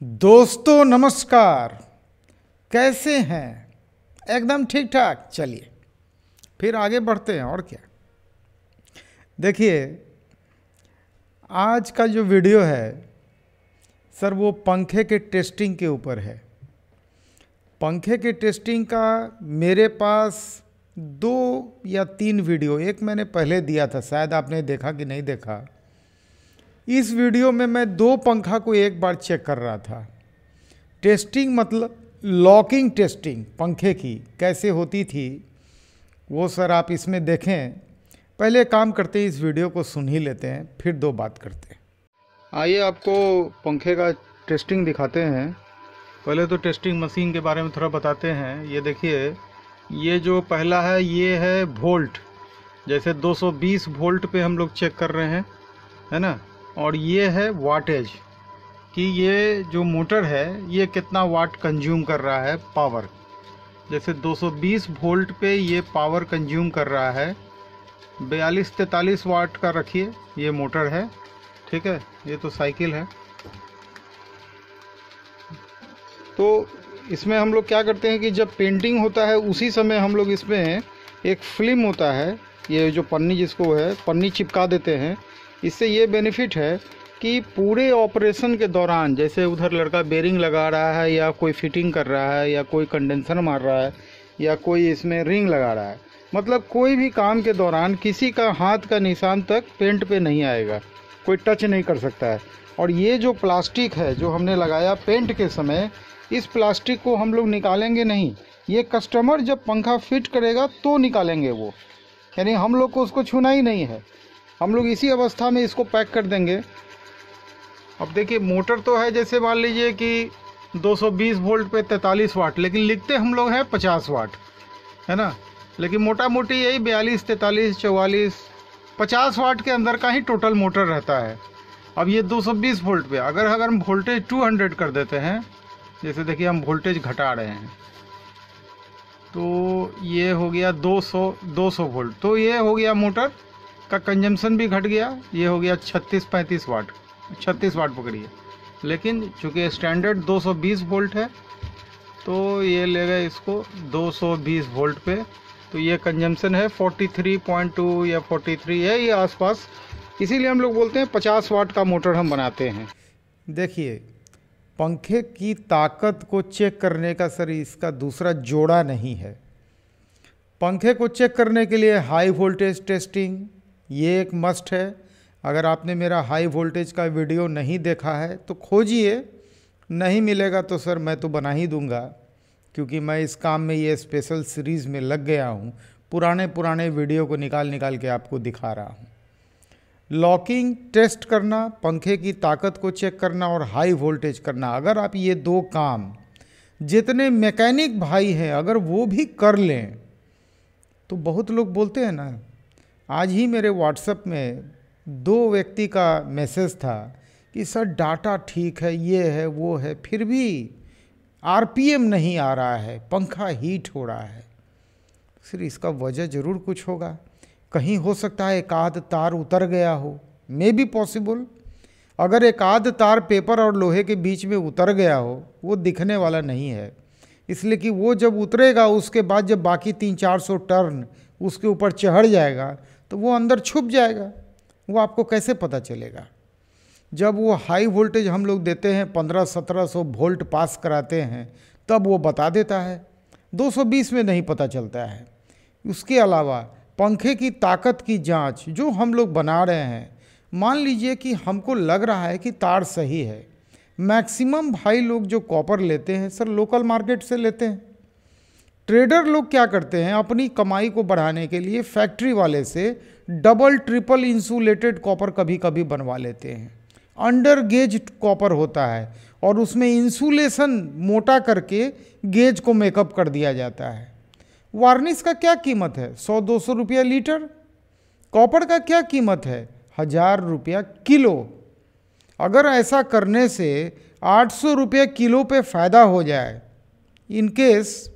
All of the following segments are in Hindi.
दोस्तों नमस्कार। कैसे हैं? एकदम ठीक ठाक। चलिए फिर आगे बढ़ते हैं। और क्या, देखिए आज का जो वीडियो है सर वो पंखे के टेस्टिंग के ऊपर है। पंखे के टेस्टिंग का मेरे पास 2 या 3 वीडियो, एक मैंने पहले दिया था, शायद आपने देखा कि नहीं देखा। इस वीडियो में मैं 2 पंखा को एक बार चेक कर रहा था। टेस्टिंग मतलब लॉकिंग टेस्टिंग पंखे की कैसे होती थी वो सर आप इसमें देखें। पहले काम करते हैं, इस वीडियो को सुन ही लेते हैं, फिर 2 बात करते हैं। आइए आपको पंखे का टेस्टिंग दिखाते हैं। पहले तो टेस्टिंग मशीन के बारे में थोड़ा बताते हैं। ये देखिए, ये जो पहला है ये है वोल्ट, जैसे 220 वोल्ट पे हम लोग चेक कर रहे हैं, है ना। और ये है वाटेज, कि ये जो मोटर है ये कितना वाट कंज्यूम कर रहा है पावर। जैसे 220 वोल्ट पे ये पावर कंज्यूम कर रहा है 42-43 वाट का रखिए, ये मोटर है, ठीक है। ये तो साइकिल है। तो इसमें हम लोग क्या करते हैं कि जब पेंटिंग होता है उसी समय हम लोग इसमें एक फिल्म होता है, ये जो पन्नी जिसको है पन्नी चिपका देते हैं। इससे ये बेनिफिट है कि पूरे ऑपरेशन के दौरान, जैसे उधर लड़का बेरिंग लगा रहा है या कोई फिटिंग कर रहा है या कोई कंडेंसर मार रहा है या कोई इसमें रिंग लगा रहा है, मतलब कोई भी काम के दौरान किसी का हाथ का निशान तक पेंट पे नहीं आएगा, कोई टच नहीं कर सकता है। और ये जो प्लास्टिक है जो हमने लगाया पेंट के समय, इस प्लास्टिक को हम लोग निकालेंगे नहीं। ये कस्टमर जब पंखा फिट करेगा तो निकालेंगे वो, यानी हम लोग को उसको छूना ही नहीं है। हम लोग इसी अवस्था में इसको पैक कर देंगे। अब देखिए, मोटर तो है जैसे मान लीजिए कि 220 वोल्ट पे 43 वाट, लेकिन लिखते हम लोग हैं 50 वाट, है ना। लेकिन मोटा मोटी यही 42, 43, 44, 50 वाट के अंदर का ही टोटल मोटर रहता है। अब ये 220 वोल्ट पे अगर हम वोल्टेज 200 कर देते हैं, जैसे देखिए हम वोल्टेज घटा रहे हैं, तो ये हो गया 200 वोल्ट, तो ये हो गया मोटर का कंजम्पशन भी घट गया। ये हो गया 36-35 वाट, 36 वाट पकड़िए। लेकिन चूँकि स्टैंडर्ड 220 वोल्ट है तो ये लेगा इसको 220 वोल्ट पे, तो ये कंजम्पशन है 43.2 या 43 है ये आसपास। इसीलिए हम लोग बोलते हैं 50 वाट का मोटर हम बनाते हैं। देखिए, पंखे की ताकत को चेक करने का सर इसका दूसरा जोड़ा नहीं है। पंखे को चेक करने के लिए हाई वोल्टेज टेस्टिंग ये एक मस्ट है। अगर आपने मेरा हाई वोल्टेज का वीडियो नहीं देखा है तो खोजिए, नहीं मिलेगा तो सर मैं तो बना ही दूंगा, क्योंकि मैं इस काम में ये स्पेशल सीरीज़ में लग गया हूँ। पुराने वीडियो को निकाल के आपको दिखा रहा हूँ। लॉकिंग टेस्ट करना, पंखे की ताकत को चेक करना और हाई वोल्टेज करना, अगर आप ये 2 काम जितने मैकेनिक भाई हैं अगर वो भी कर लें तो बहुत लोग बोलते हैं ना। आज ही मेरे व्हाट्सएप में 2 व्यक्ति का मैसेज था कि सर डाटा ठीक है, ये है वो है, फिर भी आरपीएम नहीं आ रहा है, पंखा हीट हो रहा है। सर इसका वजह ज़रूर कुछ होगा। कहीं हो सकता है एक आध तार उतर गया हो, मे बी पॉसिबल। अगर एक आध तार पेपर और लोहे के बीच में उतर गया हो वो दिखने वाला नहीं है, इसलिए कि वो जब उतरेगा उसके बाद जब बाकी 300-400 टर्न उसके ऊपर चढ़ जाएगा तो वो अंदर छुप जाएगा, वो आपको कैसे पता चलेगा। जब वो हाई वोल्टेज हम लोग देते हैं 1500-1700 वोल्ट पास कराते हैं तब वो बता देता है, 220 में नहीं पता चलता है। उसके अलावा पंखे की ताकत की जांच जो हम लोग बना रहे हैं, मान लीजिए कि हमको लग रहा है कि तार सही है। मैक्सिमम भाई लोग जो कॉपर लेते हैं सर लोकल मार्केट से लेते हैं। ट्रेडर लोग क्या करते हैं, अपनी कमाई को बढ़ाने के लिए फैक्ट्री वाले से डबल ट्रिपल इंसुलेटेड कॉपर कभी कभी बनवा लेते हैं। अंडर गेज कॉपर होता है और उसमें इंसुलेशन मोटा करके गेज को मेकअप कर दिया जाता है। वार्निश का क्या कीमत है? 100-200 रुपया लीटर। कॉपर का क्या कीमत है? 1000 रुपया किलो। अगर ऐसा करने से 800 रुपये किलो पे फ़ायदा हो जाए इनकेस,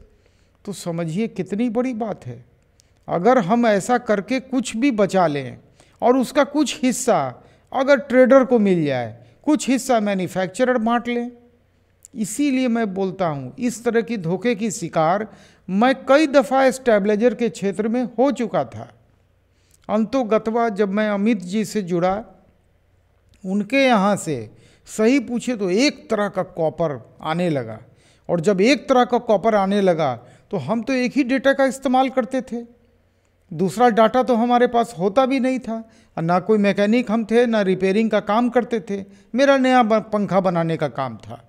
तो समझिए कितनी बड़ी बात है। अगर हम ऐसा करके कुछ भी बचा लें और उसका कुछ हिस्सा अगर ट्रेडर को मिल जाए, कुछ हिस्सा मैन्युफैक्चरर बांट लें, इसीलिए मैं बोलता हूँ, इस तरह की धोखे की शिकार मैं कई दफ़ा स्टेबलाइजर के क्षेत्र में हो चुका था। अंतोगत्वा जब मैं अमित जी से जुड़ा, उनके यहाँ से सही पूछे तो एक तरह का कॉपर आने लगा, और जब एक तरह का कॉपर आने लगा तो हम तो एक ही डेटा का इस्तेमाल करते थे, दूसरा डाटा तो हमारे पास होता भी नहीं था, और ना कोई मैकेनिक हम थे, ना रिपेयरिंग का काम करते थे। मेरा नया पंखा बनाने का काम था।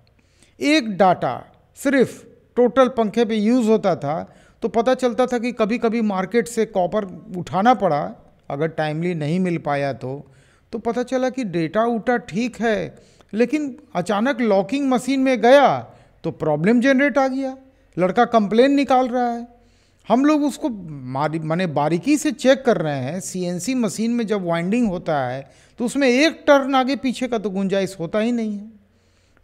एक डाटा सिर्फ टोटल पंखे पे यूज़ होता था, तो पता चलता था कि कभी कभी मार्केट से कॉपर उठाना पड़ा, अगर टाइमली नहीं मिल पाया तो पता चला कि डेटा उटा ठीक है, लेकिन अचानक लॉकिंग मशीन में गया तो प्रॉब्लम जनरेट आ गया, लड़का कंप्लेन निकाल रहा है। हम लोग उसको माने बारीकी से चेक कर रहे हैं। सीएनसी मशीन में जब वाइंडिंग होता है तो उसमें एक टर्न आगे पीछे का तो गुंजाइश होता ही नहीं है,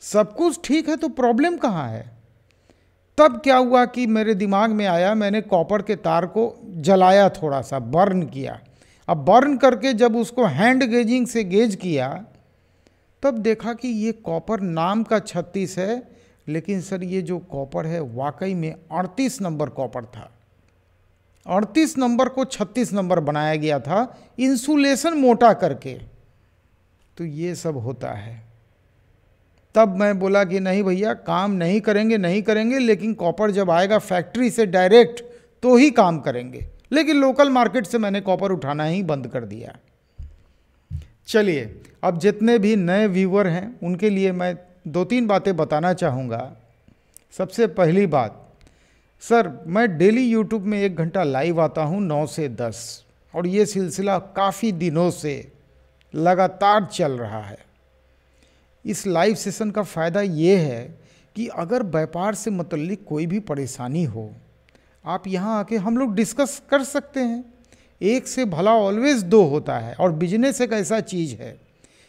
सब कुछ ठीक है, तो प्रॉब्लम कहाँ है। तब क्या हुआ कि मेरे दिमाग में आया, मैंने कॉपर के तार को जलाया, थोड़ा सा बर्न किया। अब बर्न करके जब उसको हैंड गेजिंग से गेज किया, तब देखा कि ये कॉपर नाम का 36 है, लेकिन सर ये जो कॉपर है वाकई में 38 नंबर कॉपर था। 38 नंबर को 36 नंबर बनाया गया था इंसुलेशन मोटा करके। तो ये सब होता है। तब मैं बोला कि नहीं भैया, काम नहीं करेंगे, लेकिन कॉपर जब आएगा फैक्ट्री से डायरेक्ट तो ही काम करेंगे। लेकिन लोकल मार्केट से मैंने कॉपर उठाना ही बंद कर दिया। चलिए, अब जितने भी नए व्यूअर हैं उनके लिए मैं 2-3 बातें बताना चाहूँगा। सबसे पहली बात, सर मैं डेली यूट्यूब में 1 घंटा लाइव आता हूँ 9 से 10, और ये सिलसिला काफ़ी दिनों से लगातार चल रहा है। इस लाइव सेशन का फ़ायदा ये है कि अगर व्यापार से मुतल्लिक कोई भी परेशानी हो, आप यहाँ आके हम लोग डिस्कस कर सकते हैं। एक से भला ऑलवेज 2 होता है, और बिजनेस एक ऐसा चीज़ है,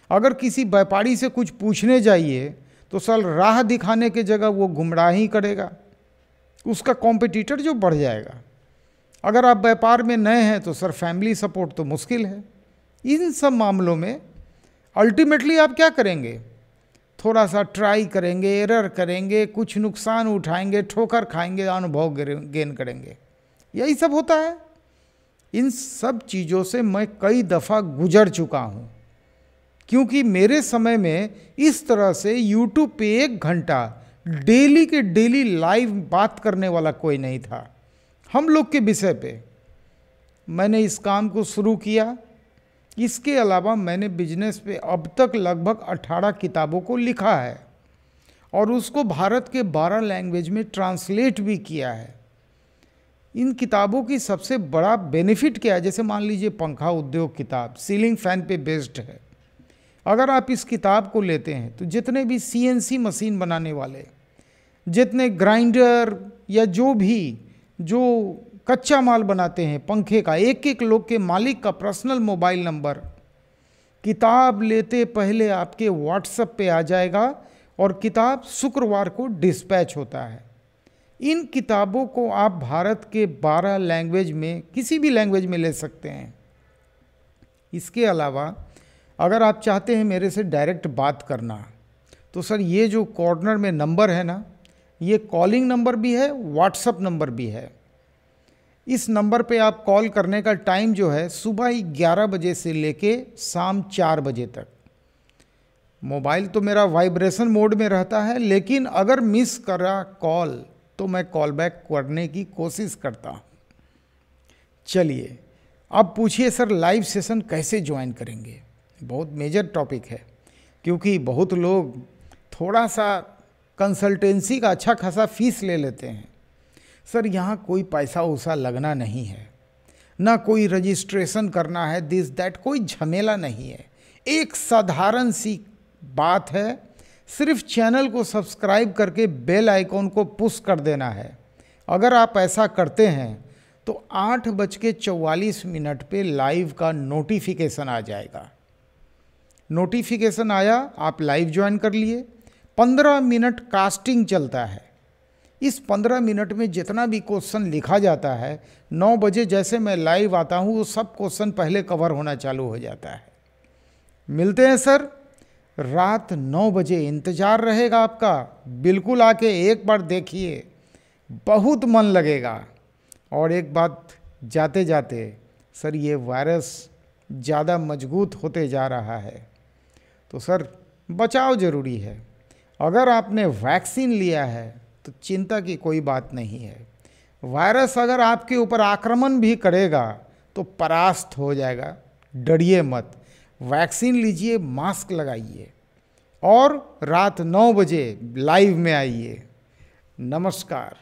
अगर किसी व्यापारी से कुछ पूछने जाइए तो सर राह दिखाने के जगह वो गुमराह ही करेगा, उसका कॉम्पिटिटर जो बढ़ जाएगा। अगर आप व्यापार में नए हैं तो सर फैमिली सपोर्ट तो मुश्किल है। इन सब मामलों में अल्टीमेटली आप क्या करेंगे, थोड़ा सा ट्राई करेंगे, एरर करेंगे, कुछ नुकसान उठाएंगे, ठोकर खाएंगे, अनुभव गेन करेंगे, यही सब होता है। इन सब चीज़ों से मैं कई दफ़ा गुजर चुका हूँ, क्योंकि मेरे समय में इस तरह से यूट्यूब पे 1 घंटा डेली के डेली लाइव बात करने वाला कोई नहीं था हम लोग के विषय पे। मैंने इस काम को शुरू किया। इसके अलावा मैंने बिजनेस पे अब तक लगभग 18 किताबों को लिखा है, और उसको भारत के 12 लैंग्वेज में ट्रांसलेट भी किया है। इन किताबों की सबसे बड़ा बेनिफिट क्या है, जैसे मान लीजिए पंखा उद्योग किताब सीलिंग फैन पे बेस्ड है। अगर आप इस किताब को लेते हैं तो जितने भी सीएनसी मशीन बनाने वाले, जितने ग्राइंडर या जो कच्चा माल बनाते हैं पंखे का, एक लोग के मालिक का पर्सनल मोबाइल नंबर किताब लेते पहले आपके व्हाट्सएप पे आ जाएगा, और किताब शुक्रवार को डिस्पैच होता है। इन किताबों को आप भारत के 12 लैंग्वेज में किसी भी लैंग्वेज में ले सकते हैं। इसके अलावा अगर आप चाहते हैं मेरे से डायरेक्ट बात करना, तो सर ये जो कॉर्नर में नंबर है ना, ये कॉलिंग नंबर भी है, व्हाट्सएप नंबर भी है। इस नंबर पे आप कॉल करने का टाइम जो है सुबह 11 बजे से लेके शाम 4 बजे तक। मोबाइल तो मेरा वाइब्रेशन मोड में रहता है, लेकिन अगर मिस करा कॉल तो मैं कॉल बैक करने की कोशिश करता हूँ। चलिए, अब पूछिए सर लाइव सेशन कैसे ज्वाइन करेंगे। बहुत मेजर टॉपिक है, क्योंकि बहुत लोग थोड़ा सा कंसल्टेंसी का अच्छा खासा फीस ले लेते हैं। सर यहाँ कोई पैसा वैसा लगना नहीं है, ना कोई रजिस्ट्रेशन करना है, दिस दैट कोई झमेला नहीं है। एक साधारण सी बात है, सिर्फ चैनल को सब्सक्राइब करके बेल आइकॉन को पुश कर देना है। अगर आप ऐसा करते हैं तो 8:44 पे लाइव का नोटिफिकेशन आ जाएगा। नोटिफिकेशन आया, आप लाइव ज्वाइन कर लिए। 15 मिनट कास्टिंग चलता है। इस 15 मिनट में जितना भी क्वेश्चन लिखा जाता है, 9 बजे जैसे मैं लाइव आता हूँ वो सब क्वेश्चन पहले कवर होना चालू हो जाता है। मिलते हैं सर रात 9 बजे इंतज़ार रहेगा आपका। बिल्कुल आके एक बार देखिए, बहुत मन लगेगा। और एक बात जाते जाते, सर ये वायरस ज़्यादा मजबूत होते जा रहा है, तो सर बचाव ज़रूरी है। अगर आपने वैक्सीन लिया है तो चिंता की कोई बात नहीं है। वायरस अगर आपके ऊपर आक्रमण भी करेगा तो परास्त हो जाएगा, डरिए मत। वैक्सीन लीजिए, मास्क लगाइए और रात 9 बजे लाइव में आइए। नमस्कार।